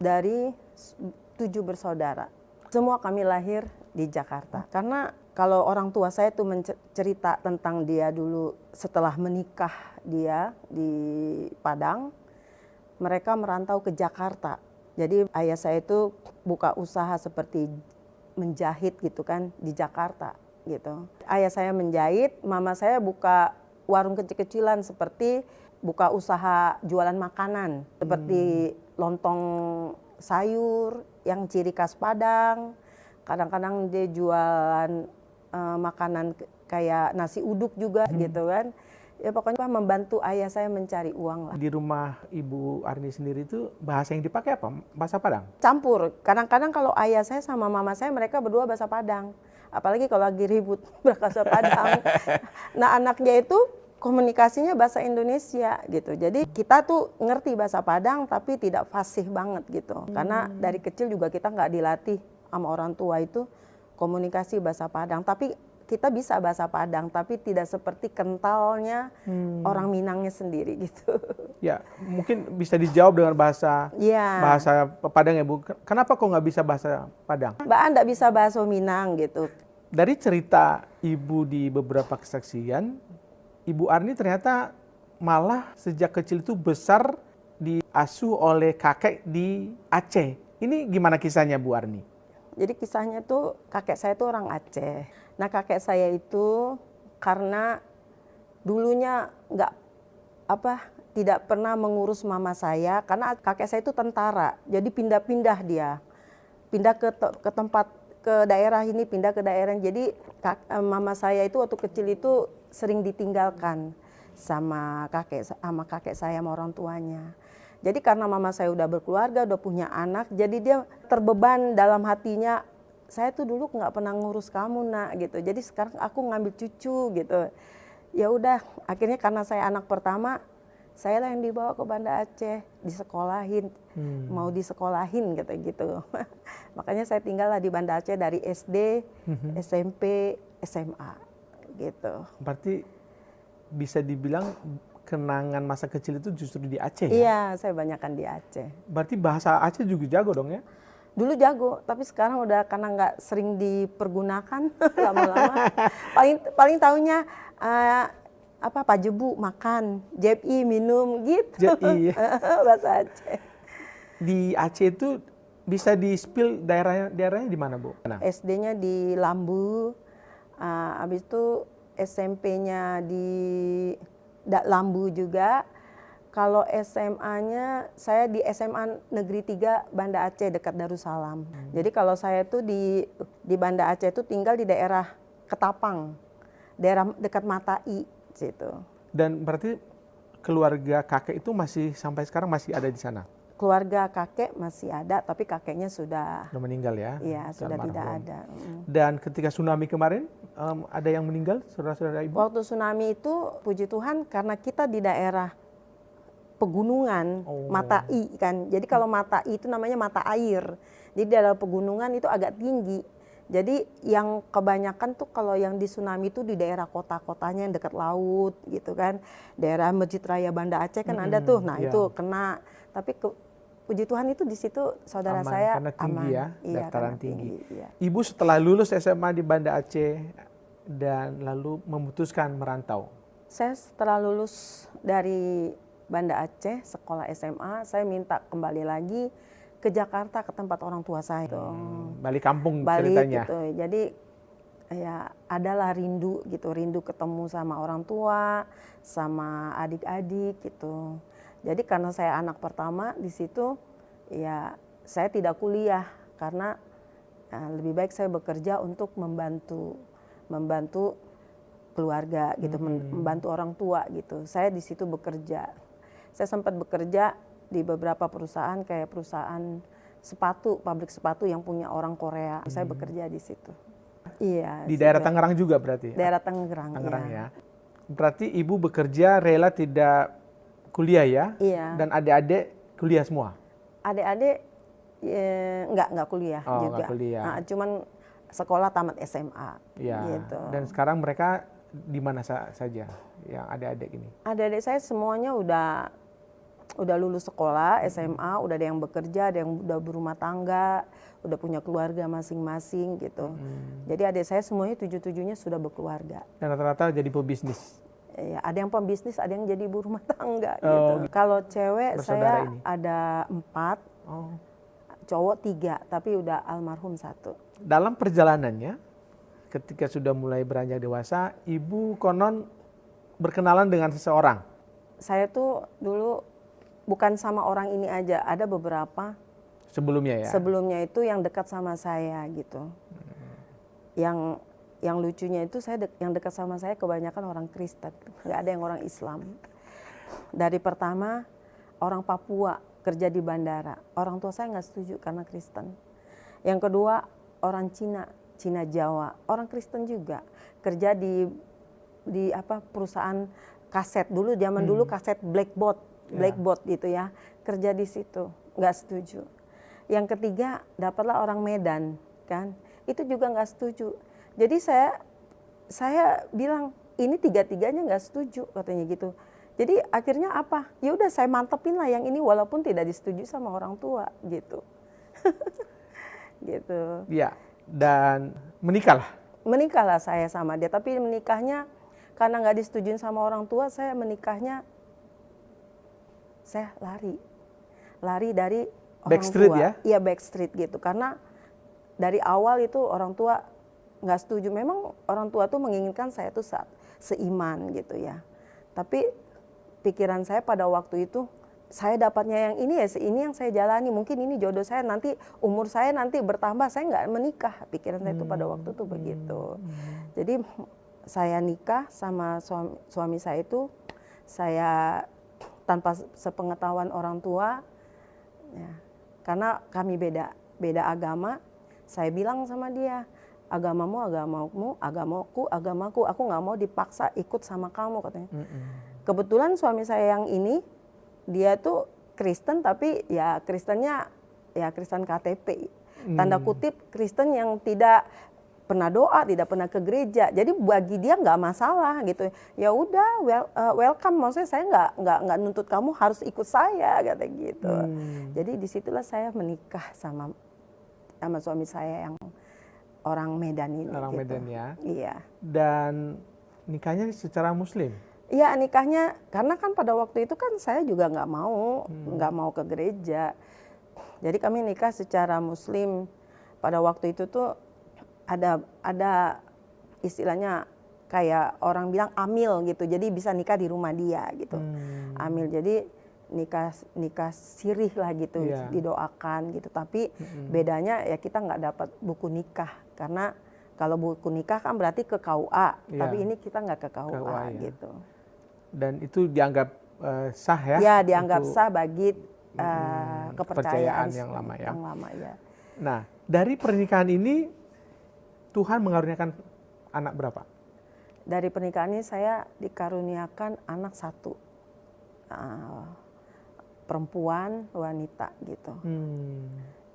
Dari 7 bersaudara. Semua kami lahir di Jakarta. Karena kalau orang tua saya tuh cerita tentang dia dulu setelah menikah dia di Padang, mereka merantau ke Jakarta. Jadi ayah saya itu buka usaha seperti menjahit gitu kan di Jakarta gitu. Ayah saya menjahit, mama saya buka warung kecil-kecilan seperti buka usaha jualan makanan seperti lontong sayur yang ciri khas Padang. Kadang-kadang dia jualan makanan kayak nasi uduk juga gitu kan. Ya pokoknya membantu ayah saya mencari uang lah. Di rumah Ibu Arni sendiri itu bahasa yang dipakai apa? Bahasa Padang? Campur. Kadang-kadang kalau ayah saya sama mama saya mereka berdua bahasa Padang. Apalagi kalau lagi ribut bahasa Padang. Nah anaknya itu komunikasinya bahasa Indonesia gitu. Jadi kita tuh ngerti bahasa Padang tapi tidak fasih banget gitu. Karena dari kecil juga kita nggak dilatih sama orang tua itu komunikasi bahasa Padang. Tapi kita bisa bahasa Padang tapi tidak seperti kentalnya orang Minangnya sendiri gitu. Ya, mungkin bisa dijawab dengan bahasa Padang ya Bu. Kenapa kok nggak bisa bahasa Padang? Mbak nggak bisa bahasa Minang gitu. Dari cerita Ibu di beberapa kesaksian, Ibu Arni ternyata malah sejak kecil itu besar diasuh oleh kakek di Aceh. Ini gimana kisahnya Bu Arni? Jadi kisahnya tuh kakek saya tuh orang Aceh. Nah kakek saya itu karena dulunya tidak pernah mengurus mama saya karena kakek saya itu tentara. Jadi pindah-pindah dia. Pindah ke tempat ke daerah ini, pindah ke daerah. Jadi mama saya itu waktu kecil itu sering ditinggalkan sama kakek saya sama orang tuanya. Jadi karena mama saya udah berkeluarga, udah punya anak, jadi dia terbeban dalam hatinya, saya tuh dulu nggak pernah ngurus kamu nak gitu. Jadi sekarang aku ngambil cucu gitu. Ya udah, akhirnya karena saya anak pertama, saya lah yang dibawa ke Banda Aceh, disekolahin, mau disekolahin gitu. Makanya saya tinggal lah di Banda Aceh dari SD, SMP, SMA gitu. Berarti bisa dibilang kenangan masa kecil itu justru di Aceh ya? Iya, saya banyakkan di Aceh. Berarti bahasa Aceh juga jago dong ya? Dulu jago, tapi sekarang udah karena nggak sering dipergunakan lama-lama. paling tahunya pajebu makan, jebi minum gitu. Jebi. Bahasa Aceh. Di Aceh itu bisa di-spill daerahnya di mana Bu? SD-nya di Lambu, habis itu SMP-nya di Lambu juga. Kalau SMA-nya saya di SMA Negeri 3 Banda Aceh dekat Darussalam. Jadi kalau saya tuh di Banda Aceh itu tinggal di daerah Ketapang, daerah dekat Matai situ. Dan berarti keluarga kakek itu masih sampai sekarang masih ada di sana? Keluarga kakek masih ada, tapi kakeknya sudah meninggal ya? Iya, sudah tidak ada. Dan ketika tsunami kemarin, ada yang meninggal, saudara-saudara Ibu? Waktu tsunami itu, puji Tuhan, karena kita di daerah pegunungan, Matai kan. Jadi kalau Matai itu namanya mata air. Jadi dalam pegunungan itu agak tinggi. Jadi yang kebanyakan tuh kalau yang di tsunami itu di daerah kota-kotanya yang dekat laut gitu kan. Daerah Masjid Raya Banda Aceh kan ada tuh. Nah itu kena. Tapi puji Tuhan itu di situ saudara aman, saya karena tinggi aman. Ya, iya, dataran tinggi. Iya. Ibu setelah lulus SMA di Banda Aceh dan lalu memutuskan merantau. Saya setelah lulus dari Banda Aceh, sekolah SMA, saya minta kembali lagi ke Jakarta, ke tempat orang tua saya. Balik kampung ceritanya. Gitu. Jadi ya adalah rindu gitu, rindu ketemu sama orang tua, sama adik-adik gitu. Jadi karena saya anak pertama di situ, ya saya tidak kuliah karena lebih baik saya bekerja untuk membantu keluarga gitu, membantu orang tua gitu. Saya di situ bekerja. Saya sempat bekerja di beberapa perusahaan kayak perusahaan sepatu, pabrik sepatu yang punya orang Korea. Saya bekerja di situ. Iya. Di daerah Tangerang juga berarti? Daerah Tangerang ya. Berarti Ibu bekerja rela tidak kuliah ya? Iya. Dan adik-adik kuliah semua? Adik-adik enggak kuliah juga. Enggak kuliah. Nah, cuman sekolah tamat SMA. Iya. Gitu. Dan sekarang mereka di mana saja yang adik-adik ini? Adik-adik saya semuanya udah udah lulus sekolah, SMA, udah ada yang bekerja, ada yang udah berumah tangga, udah punya keluarga masing-masing gitu. Jadi adik saya semuanya 7-7-nya sudah berkeluarga. Dan rata-rata jadi pebisnis. Ya, ada yang pembisnis, ada yang jadi ibu rumah tangga Oh, gitu. Kalau cewek bersaudara saya ini? ada 4, Oh. cowok 3, tapi udah almarhum 1. Dalam perjalanannya, ketika sudah mulai beranjak dewasa, ibu konon berkenalan dengan seseorang. Saya tuh dulu bukan sama orang ini aja, ada beberapa Sebelumnya ya? sebelumnya itu yang dekat sama saya gitu. Yang lucunya itu yang dekat sama saya kebanyakan orang Kristen, nggak ada yang orang Islam. Dari pertama orang Papua kerja di bandara, orang tua saya nggak setuju karena Kristen. Yang kedua orang Cina Jawa, orang Kristen juga kerja di perusahaan kaset dulu, zaman dulu kaset Blackboard gitu ya, kerja di situ, nggak setuju. Yang ketiga dapatlah orang Medan kan, itu juga nggak setuju. Jadi saya bilang ini 3-3-nya nggak setuju katanya gitu. Jadi akhirnya apa? Ya udah saya mantepin lah yang ini walaupun tidak disetujui sama orang tua gitu. Gitu. Iya, dan menikahlah. Menikahlah saya sama dia, tapi menikahnya karena nggak disetujuin sama orang tua, saya menikahnya saya lari dari orang Backstreet tua. ya? Iya backstreet gitu, karena dari awal itu orang tua nggak setuju. Memang orang tua tuh menginginkan saya tuh seiman gitu ya. Tapi pikiran saya pada waktu itu, saya dapatnya yang ini ya, ini yang saya jalani. Mungkin ini jodoh saya, nanti umur saya nanti bertambah, saya nggak menikah. Pikiran saya itu pada waktu itu begitu. Jadi saya nikah sama suami saya itu, saya tanpa sepengetahuan orang tua, ya, karena kami beda agama. Saya bilang sama dia, agamamu agamaku, aku nggak mau dipaksa ikut sama kamu katanya. Kebetulan suami saya yang ini dia tuh Kristen, tapi ya Kristennya ya Kristen KTP, tanda kutip Kristen yang tidak pernah doa, tidak pernah ke gereja. Jadi bagi dia nggak masalah gitu. Ya udah, welcome. Maksudnya saya nggak nuntut kamu harus ikut saya kata gitu. Jadi disitulah saya menikah sama suami saya yang orang Medan ini. Orang gitu. Medan ya. Iya. Dan nikahnya secara Muslim. Iya, nikahnya karena kan pada waktu itu kan saya juga nggak mau ke gereja. Jadi kami nikah secara Muslim. Pada waktu itu tuh ada istilahnya kayak orang bilang amil gitu. Jadi bisa nikah di rumah dia gitu. Amil. Jadi nikah sirih lah gitu, didoakan gitu. Tapi bedanya ya kita nggak dapat buku nikah, karena kalau buku nikah kan berarti ke KUA, tapi ini kita nggak ke KUA gitu. Dan itu dianggap sah ya? Ya, dianggap sah bagi kepercayaan yang lama ya. Yang lama ya. Nah, dari pernikahan ini Tuhan mengaruniakan anak berapa? Dari pernikahan ini saya dikaruniakan anak 1. Perempuan, wanita gitu.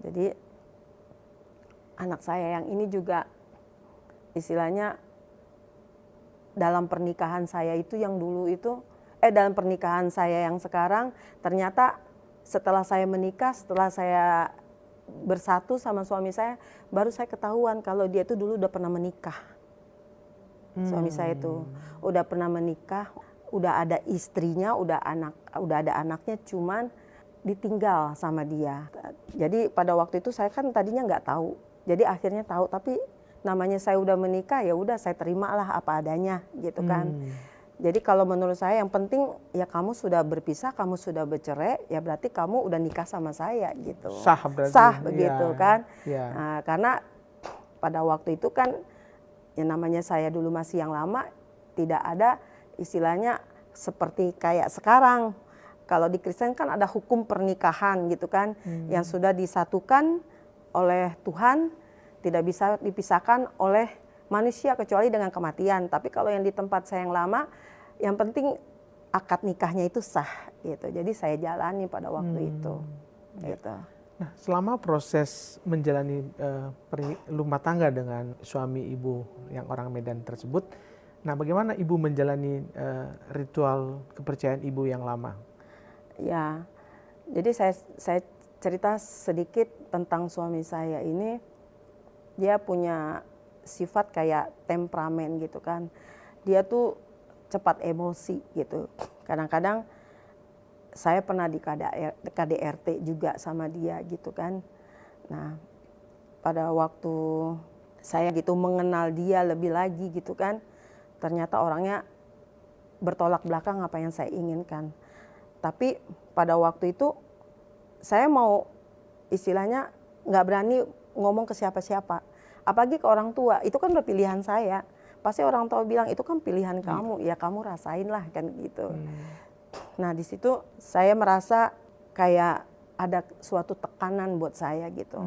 Jadi anak saya yang ini juga istilahnya dalam pernikahan saya itu yang dulu itu, dalam pernikahan saya yang sekarang, ternyata setelah saya menikah, setelah saya bersatu sama suami saya, baru saya ketahuan kalau dia itu dulu udah pernah menikah. Suami saya itu udah pernah menikah, udah ada istrinya, udah ada anaknya, cuman ditinggal sama dia. Jadi pada waktu itu saya kan tadinya nggak tahu, jadi akhirnya tahu. Tapi namanya saya udah menikah, ya udah saya terimalah apa adanya gitu kan. Jadi kalau menurut saya yang penting ya kamu sudah berpisah, kamu sudah bercerai, ya berarti kamu udah nikah sama saya gitu. Sah berarti. Sah begitu kan. Ya. Nah, karena pada waktu itu kan yang namanya saya dulu masih yang lama, tidak ada istilahnya seperti kayak sekarang. Kalau di Kristen kan ada hukum pernikahan gitu kan, yang sudah disatukan oleh Tuhan, tidak bisa dipisahkan oleh manusia kecuali dengan kematian. Tapi kalau yang di tempat saya yang lama, yang penting akad nikahnya itu sah gitu. Jadi saya jalani pada waktu itu. Gitu. Nah, selama proses menjalani rumah tangga dengan suami ibu yang orang Medan tersebut, nah bagaimana ibu menjalani ritual kepercayaan ibu yang lama? Ya, jadi saya cerita sedikit tentang suami saya ini. Dia punya sifat kayak temperamen gitu kan. Dia tuh cepat emosi gitu. Kadang-kadang saya pernah di KDRT juga sama dia gitu kan. Nah, pada waktu saya gitu mengenal dia lebih lagi gitu kan, ternyata orangnya bertolak belakang apa yang saya inginkan. Tapi pada waktu itu saya mau istilahnya nggak berani ngomong ke siapa-siapa. Apalagi ke orang tua, itu kan udah pilihan saya. Pasti orang tua bilang, itu kan pilihan kamu, ya kamu rasain lah kan gitu. Nah di situ saya merasa kayak ada suatu tekanan buat saya gitu.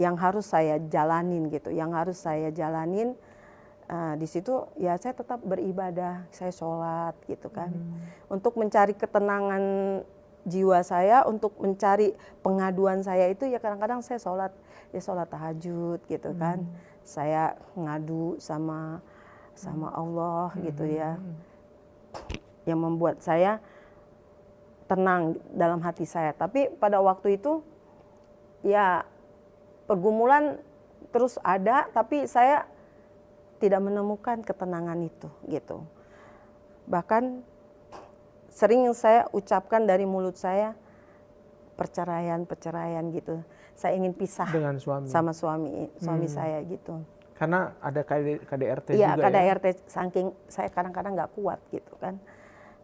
Yang harus saya jalanin gitu, di situ ya saya tetap beribadah, saya sholat gitu kan. Untuk mencari ketenangan jiwa saya, untuk mencari pengaduan saya itu ya kadang-kadang saya sholat tahajud gitu kan. Saya ngadu sama Allah gitu ya. Yang membuat saya tenang dalam hati saya. Tapi pada waktu itu ya pergumulan terus ada, tapi saya tidak menemukan ketenangan itu gitu. Bahkan sering saya ucapkan dari mulut saya perceraian gitu. Saya ingin pisah dengan suami. Sama suami saya gitu. Karena ada KDRT ya, juga KDRT, ya. Saking saya kadang-kadang nggak kuat gitu kan.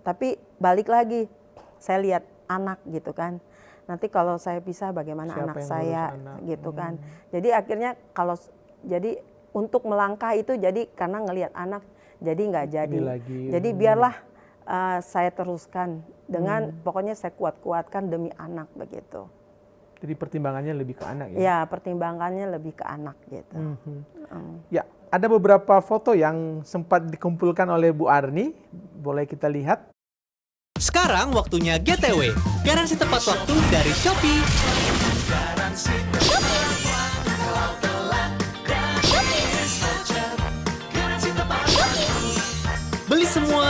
Tapi balik lagi, saya lihat anak gitu kan. Nanti kalau saya pisah bagaimana anak saya gitu kan. Jadi akhirnya jadi untuk melangkah itu jadi karena ngelihat anak jadi nggak jadi. Jadi biarlah saya teruskan dengan pokoknya saya kuat-kuatkan demi anak begitu. Jadi pertimbangannya lebih ke anak ya? Ya, pertimbangannya lebih ke anak gitu. Ya, ada beberapa foto yang sempat dikumpulkan oleh Bu Arni. Boleh kita lihat? Sekarang waktunya GTW. Garansi tepat waktu dari Shopee. Beli semua